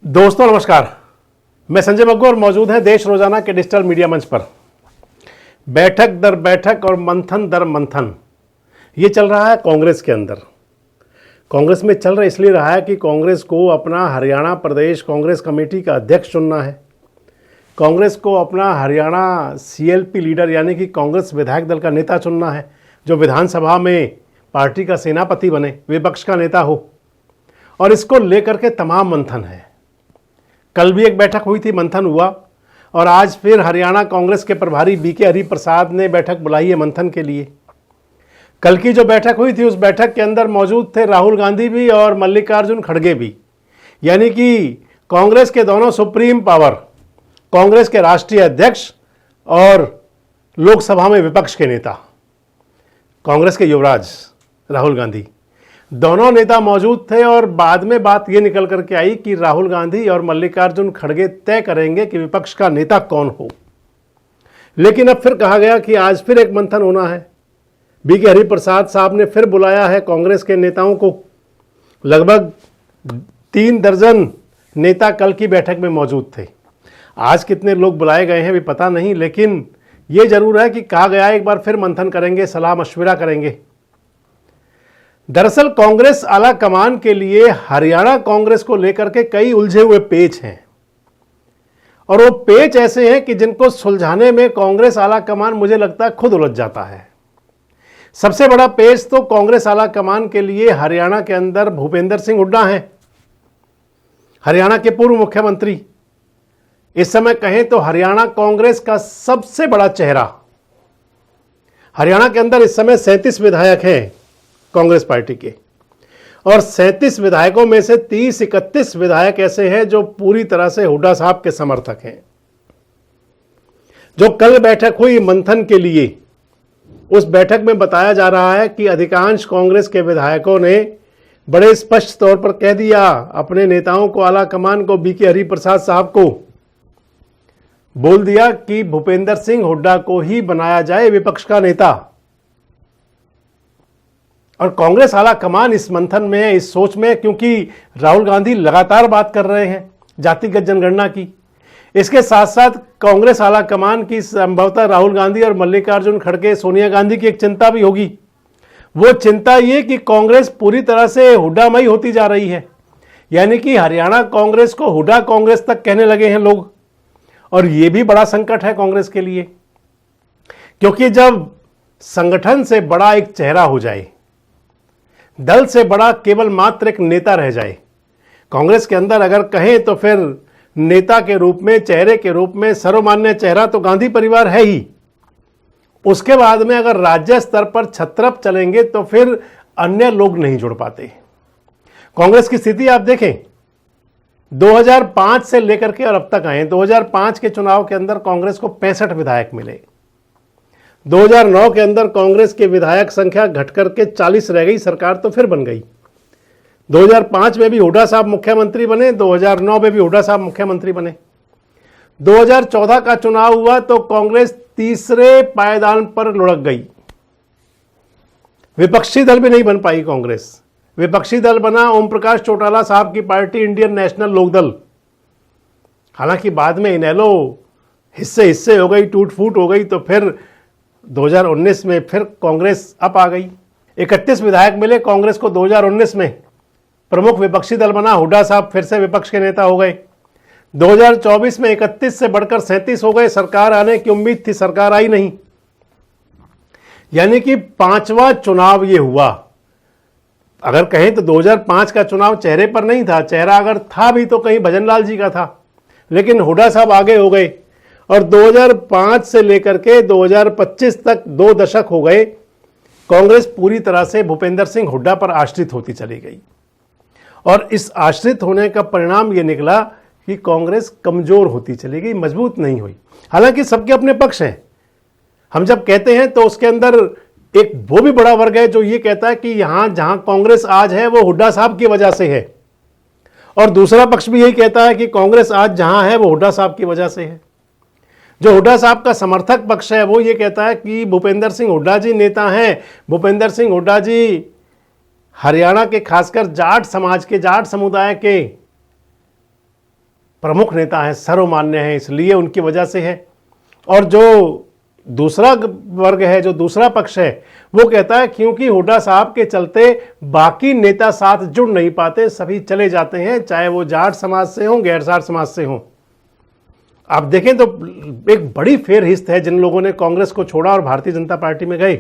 दोस्तों नमस्कार, मैं संजय बग्गू और मौजूद है देश रोजाना के डिजिटल मीडिया मंच पर। बैठक दर बैठक और मंथन दर मंथन ये चल रहा है कांग्रेस के अंदर। कांग्रेस में चल रहा इसलिए रहा है कि कांग्रेस को अपना हरियाणा प्रदेश कांग्रेस कमेटी का अध्यक्ष चुनना है। कांग्रेस को अपना हरियाणा सीएलपी लीडर यानी कि कांग्रेस विधायक दल का नेता चुनना है, जो विधानसभा में पार्टी का सेनापति बने, विपक्ष का नेता हो। और इसको लेकर के तमाम मंथन है। कल भी एक बैठक हुई थी, मंथन हुआ, और आज फिर हरियाणा कांग्रेस के प्रभारी बीके हरिप्रसाद ने बैठक बुलाई है मंथन के लिए। कल की जो बैठक हुई थी उस बैठक के अंदर मौजूद थे राहुल गांधी भी और मल्लिकार्जुन खड़गे भी, यानी कि कांग्रेस के दोनों सुप्रीम पावर, कांग्रेस के राष्ट्रीय अध्यक्ष और लोकसभा में विपक्ष के नेता, कांग्रेस के युवराज राहुल गांधी, दोनों नेता मौजूद थे। और बाद में बात ये निकल करके आई कि राहुल गांधी और मल्लिकार्जुन खड़गे तय करेंगे कि विपक्ष का नेता कौन हो। लेकिन अब फिर कहा गया कि आज फिर एक मंथन होना है। बीके हरिप्रसाद साहब ने फिर बुलाया है कांग्रेस के नेताओं को। लगभग 3 दर्जन नेता कल की बैठक में मौजूद थे। आज कितने लोग बुलाए गए हैं भी पता नहीं, लेकिन ये जरूर है कि कहा गया एक बार फिर मंथन करेंगे, सलाह मशविरा करेंगे। दरअसल कांग्रेस आला कमान के लिए हरियाणा कांग्रेस को लेकर के कई उलझे हुए पेच हैं, और वो पेच ऐसे हैं कि जिनको सुलझाने में कांग्रेस आला कमान मुझे लगता है खुद उलझ जाता है। सबसे बड़ा पेच तो कांग्रेस आला कमान के लिए हरियाणा के अंदर भूपेंद्र सिंह हुड्डा हैं, हरियाणा के पूर्व मुख्यमंत्री। इस समय कहें तो हरियाणा कांग्रेस का सबसे बड़ा चेहरा। हरियाणा के अंदर इस समय 37 विधायक हैं कांग्रेस पार्टी के, और 37 विधायकों में से 30-31 विधायक ऐसे हैं जो पूरी तरह से हुड्डा साहब के समर्थक हैं। जो कल बैठक हुई मंथन के लिए, उस बैठक में बताया जा रहा है कि अधिकांश कांग्रेस के विधायकों ने बड़े स्पष्ट तौर पर कह दिया अपने नेताओं को, आला कमान को, बीके हरिप्रसाद साहब को बोल दिया कि भूपेंद्र सिंह हुड्डा को ही बनाया जाए विपक्ष का नेता। और कांग्रेस आला कमान इस मंथन में है, इस सोच में, क्योंकि राहुल गांधी लगातार बात कर रहे हैं जातिगत जनगणना की। इसके साथ साथ कांग्रेस आला कमान की संभवतः राहुल गांधी और मल्लिकार्जुन खड़गे, सोनिया गांधी की एक चिंता भी होगी। वो चिंता ये कि कांग्रेस पूरी तरह से हुड्डामयी होती जा रही है, यानी कि हरियाणा कांग्रेस को हुड्डा कांग्रेस तक कहने लगे हैं लोग। और ये भी बड़ा संकट है कांग्रेस के लिए, क्योंकि जब संगठन से बड़ा एक चेहरा हो जाए, दल से बड़ा केवल मात्र एक नेता रह जाए कांग्रेस के अंदर, अगर कहें तो फिर नेता के रूप में, चेहरे के रूप में सर्वमान्य चेहरा तो गांधी परिवार है ही। उसके बाद में अगर राज्य स्तर पर छत्रप चलेंगे तो फिर अन्य लोग नहीं जुड़ पाते। कांग्रेस की स्थिति आप देखें, 2005 से लेकर के और अब तक आए, 2005 के चुनाव के अंदर कांग्रेस को 65 विधायक मिले। 2009 के अंदर कांग्रेस के विधायक संख्या घटकर के 40 रह गई, सरकार तो फिर बन गई। 2005 में भी हुड्डा साहब मुख्यमंत्री बने, 2009 में भी हुड्डा साहब मुख्यमंत्री बने। 2014 का चुनाव हुआ तो कांग्रेस तीसरे पायदान पर लुढ़क गई। विपक्षी दल भी नहीं बन पाई कांग्रेस। विपक्षी दल बना ओम प्रकाश चौटाला साहब की पार्टी इंडियन नेशनल लोकदल। हालांकि बाद में इनेलो हिस्से हो गई, टूट फूट हो गई, तो फिर 2019 में फिर कांग्रेस अप आ गई। 31 विधायक मिले कांग्रेस को 2019 में, प्रमुख विपक्षी दल बना, हुड्डा साहब फिर से विपक्ष के नेता हो गए। 2024 में 31 से बढ़कर 37 हो गए। सरकार आने की उम्मीद थी, सरकार आई नहीं। यानी कि 5वां चुनाव ये हुआ। अगर कहें तो 2005 का चुनाव चेहरे पर नहीं था, चेहरा अगर था भी तो कहीं भजन लाल जी का था, लेकिन हुड्डा साहब आगे हो गए। और 2005 से लेकर के 2025 तक 2 दशक हो गए, कांग्रेस पूरी तरह से भूपेंद्र सिंह हुड्डा पर आश्रित होती चली गई। और इस आश्रित होने का परिणाम ये निकला कि कांग्रेस कमजोर होती चली गई, मजबूत नहीं हुई। हालांकि सबके अपने पक्ष हैं। हम जब कहते हैं तो उसके अंदर एक वो भी बड़ा वर्ग है जो ये कहता है कि यहां जहां कांग्रेस आज है वो हुड्डा साहब की वजह से है, और दूसरा पक्ष भी यही कहता है कि कांग्रेस आज जहां है वो हुड्डा साहब की वजह से है। जो हुड्डा साहब का समर्थक पक्ष है वो ये कहता है कि भूपेंद्र सिंह हुड्डा जी नेता हैं, भूपेंद्र सिंह हुड्डा जी हरियाणा के खासकर जाट समाज के, जाट समुदाय के प्रमुख नेता हैं, सर्वमान्य हैं, इसलिए उनकी वजह से है। और जो दूसरा वर्ग है, जो दूसरा पक्ष है, वो कहता है क्योंकि हुड्डा साहब के चलते बाकी नेता साथ जुड़ नहीं पाते, सभी चले जाते हैं, चाहे वो जाट समाज से हों, गैर जाट समाज से हों। आप देखें तो एक बड़ी फेरहिस्त है जिन लोगों ने कांग्रेस को छोड़ा और भारतीय जनता पार्टी में गए।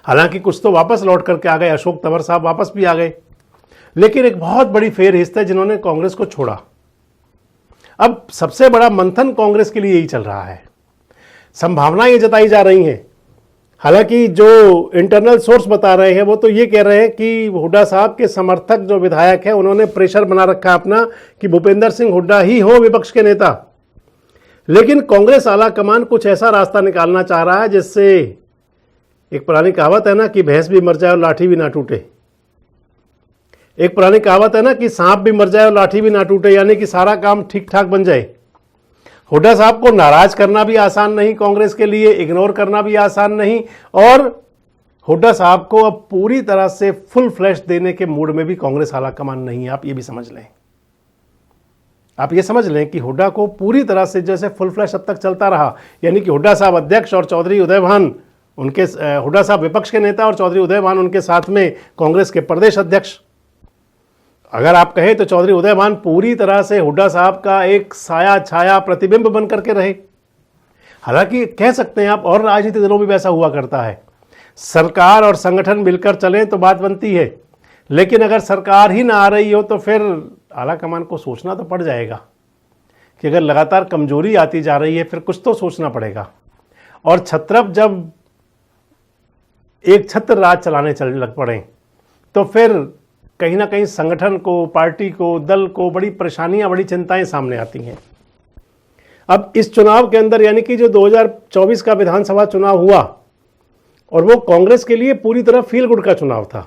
हालांकि कुछ तो वापस लौट करके आ गए, अशोक तंवर साहब वापस भी आ गए, लेकिन एक बहुत बड़ी फेरहिस्त है जिन्होंने कांग्रेस को छोड़ा। अब सबसे बड़ा मंथन कांग्रेस के लिए यही चल रहा है। संभावनाएं ये जताई जा रही हैं, हालांकि जो इंटरनल सोर्स बता रहे हैं वो तो ये कह रहे हैं कि हुड्डा साहब के समर्थक जो विधायक हैं उन्होंने प्रेशर बना रखा अपना कि भूपेंद्र सिंह हुड्डा ही हो विपक्ष के नेता। लेकिन कांग्रेस आला कमान कुछ ऐसा रास्ता निकालना चाह रहा है जिससे, एक पुरानी कहावत है ना कि भैंस भी मर जाए और लाठी भी ना टूटे, एक पुरानी कहावत है ना कि सांप भी मर जाए और लाठी भी ना टूटे, यानी कि सारा काम ठीक ठाक बन जाए। हुड्डा साहब को नाराज करना भी आसान नहीं कांग्रेस के लिए, इग्नोर करना भी आसान नहीं, और हुड्डा साहब को अब पूरी तरह से फुल फ्लैश देने के मूड में भी कांग्रेस आला कमान नहीं है। आप ये भी समझ लें, आप ये समझ लें कि हुड्डा को पूरी तरह से जैसे फुल फ्लैश अब तक चलता रहा, यानी कि हुड्डा साहब अध्यक्ष और चौधरी उदयभान उनके, हुड्डा साहब विपक्ष के नेता और चौधरी उदयभान उनके साथ में कांग्रेस के प्रदेश अध्यक्ष। अगर आप कहें तो चौधरी उदयभान पूरी तरह से हुड्डा साहब का एक साया छाया प्रतिबिंब बन करके रहे। हालांकि कह सकते हैं आप, और राजनीतिक दलों में वैसा हुआ करता है, सरकार और संगठन मिलकर चलें तो बात बनती है, लेकिन अगर सरकार ही ना आ रही हो तो फिर आला कमान को सोचना तो पड़ जाएगा कि अगर लगातार कमजोरी आती जा रही है फिर कुछ तो सोचना पड़ेगा। और छत्रप जब एक छत्र राज चलाने चलने लग पड़े तो फिर कहीं ना कहीं संगठन को, पार्टी को, दल को बड़ी परेशानियां, बड़ी चिंताएं सामने आती हैं। अब इस चुनाव के अंदर, यानी कि जो 2024 का विधानसभा चुनाव हुआ, और वो कांग्रेस के लिए पूरी तरह फील गुड का चुनाव था।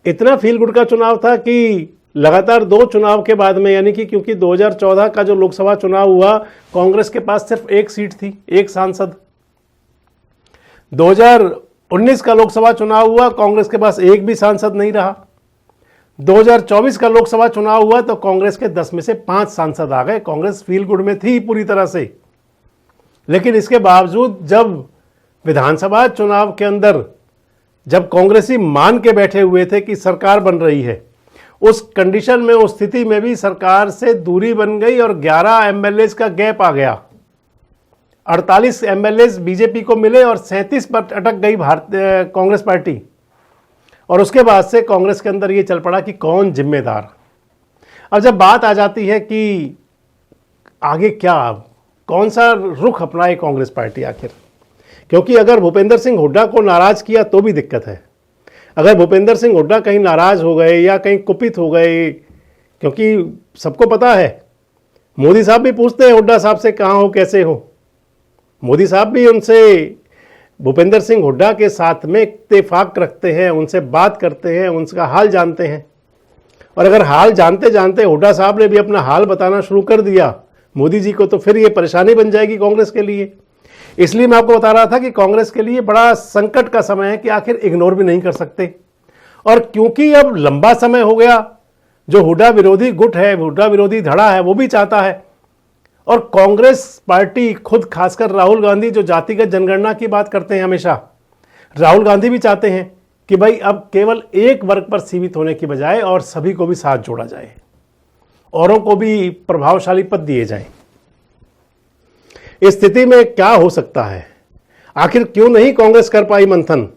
इतना फील गुड का चुनाव था कि लगातार 2 चुनाव के बाद में, यानी कि क्योंकि 2014 का जो लोकसभा चुनाव हुआ कांग्रेस के पास सिर्फ 1 सीट थी, 1 सांसद। 2019 का लोकसभा चुनाव हुआ, कांग्रेस के पास 1 भी सांसद नहीं रहा। 2024 का लोकसभा चुनाव हुआ तो कांग्रेस के 10 में से 5 सांसद आ गए। कांग्रेस फील गुड में थी पूरी तरह से, लेकिन इसके बावजूद जब विधानसभा चुनाव के अंदर जब कांग्रेसी मान के बैठे हुए थे कि सरकार बन रही है, उस कंडीशन में, उस स्थिति में भी सरकार से दूरी बन गई और 11 एमएलए का गैप आ गया। 48 एमएलए बीजेपी को मिले और 37 पर अटक गई कांग्रेस पार्टी। और उसके बाद से कांग्रेस के अंदर ये चल पड़ा कि कौन जिम्मेदार। अब जब बात आ जाती है कि आगे क्या, कौन सा रुख अपनाए कांग्रेस पार्टी आखिर, क्योंकि अगर भूपेंद्र सिंह हुड्डा को नाराज किया तो भी दिक्कत है। अगर भूपेंद्र सिंह हुड्डा कहीं नाराज हो गए या कहीं कुपित हो गए, क्योंकि सबको पता है मोदी साहब भी पूछते हैं हुड्डा साहब से कहाँ हो, कैसे हो। मोदी साहब भी उनसे, भूपेंद्र सिंह हुड्डा के साथ में इत्तेफाक रखते हैं, उनसे बात करते हैं, उनका हाल जानते हैं। और अगर हाल जानते जानते हुड्डा साहब ने भी अपना हाल बताना शुरू कर दिया मोदी जी को, तो फिर ये परेशानी बन जाएगी कांग्रेस के लिए। इसलिए मैं आपको बता रहा था कि कांग्रेस के लिए बड़ा संकट का समय है कि आखिर इग्नोर भी नहीं कर सकते। और क्योंकि अब लंबा समय हो गया, जो हुड्डा विरोधी गुट है, हुड्डा विरोधी धड़ा है, वो भी चाहता है। और कांग्रेस पार्टी खुद, खासकर राहुल गांधी जो जातिगत जनगणना की बात करते हैं हमेशा, राहुल गांधी भी चाहते हैं कि भाई अब केवल एक वर्ग पर सीमित होने की बजाय और सभी को भी साथ जोड़ा जाए, औरों को भी प्रभावशाली पद दिए जाएं। इस स्थिति में क्या हो सकता है, आखिर क्यों नहीं कांग्रेस कर पाई मंथन,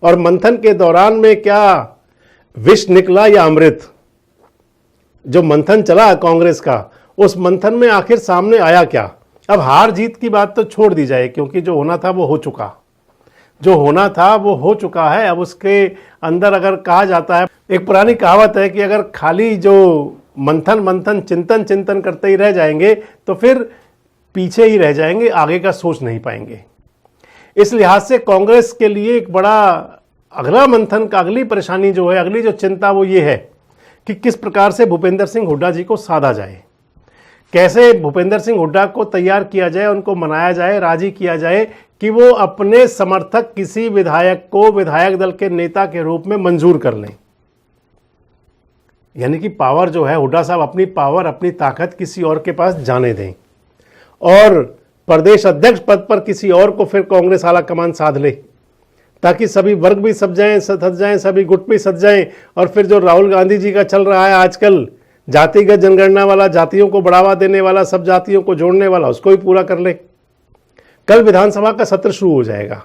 और मंथन के दौरान में क्या विष निकला या अमृत। जो मंथन चला कांग्रेस का, उस मंथन में आखिर सामने आया क्या। अब हार जीत की बात तो छोड़ दी जाए, क्योंकि जो होना था वो हो चुका, जो होना था वो हो चुका है। अब उसके अंदर अगर कहा जाता है, एक पुरानी कहावत है कि अगर खाली जो मंथन चिंतन करते ही रह जाएंगे तो फिर पीछे ही रह जाएंगे, आगे का सोच नहीं पाएंगे। इस लिहाज से कांग्रेस के लिए एक बड़ा अगला मंथन का, अगली परेशानी जो है, अगली जो चिंता वो ये है कि किस प्रकार से भूपेंद्र सिंह हुड्डा जी को साधा जाए, कैसे भूपेंद्र सिंह हुड्डा को तैयार किया जाए, उनको मनाया जाए, राजी किया जाए कि वो अपने समर्थक किसी विधायक को विधायक दल के नेता के रूप में मंजूर कर लें। यानी कि पावर जो है, हुड्डा साहब अपनी पावर, अपनी ताकत किसी और के पास जाने दें और प्रदेश अध्यक्ष पद पर किसी और को फिर कांग्रेस आला कमान साध ले, ताकि सभी वर्ग भी सज जाएं, सभी गुट भी सज जाएं, और फिर जो राहुल गांधी जी का चल रहा है आजकल जातिगत जनगणना वाला, जातियों को बढ़ावा देने वाला, सब जातियों को जोड़ने वाला, उसको भी पूरा कर ले। कल विधानसभा का सत्र शुरू हो जाएगा।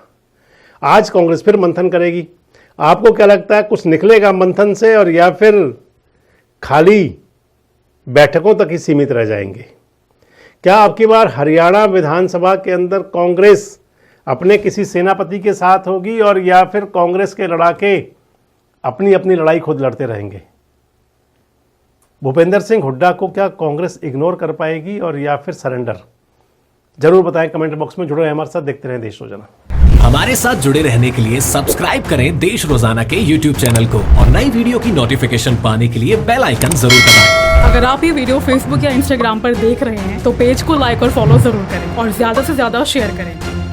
आज कांग्रेस फिर मंथन करेगी। आपको क्या लगता है, कुछ निकलेगा मंथन से, और या फिर खाली बैठकों तक ही सीमित रह जाएंगे? क्या अब की बार हरियाणा विधानसभा के अंदर कांग्रेस अपने किसी सेनापति के साथ होगी, और या फिर कांग्रेस के लड़ाके अपनी अपनी लड़ाई खुद लड़ते रहेंगे? भूपेंद्र सिंह हुड्डा को क्या कांग्रेस इग्नोर कर पाएगी, और या फिर सरेंडर? जरूर बताएं कमेंट बॉक्स में। जुड़े रहें हमारे साथ, देखते रहें देश रोजाना। हमारे साथ जुड़े रहने के लिए सब्सक्राइब करें देश रोजाना के YouTube चैनल को, और नई वीडियो की नोटिफिकेशन पाने के लिए बेल आइकन जरूर दबाएं। अगर आप ये वीडियो Facebook या Instagram पर देख रहे हैं तो पेज को लाइक और फॉलो जरूर करें और ज्यादा से ज्यादा शेयर करें।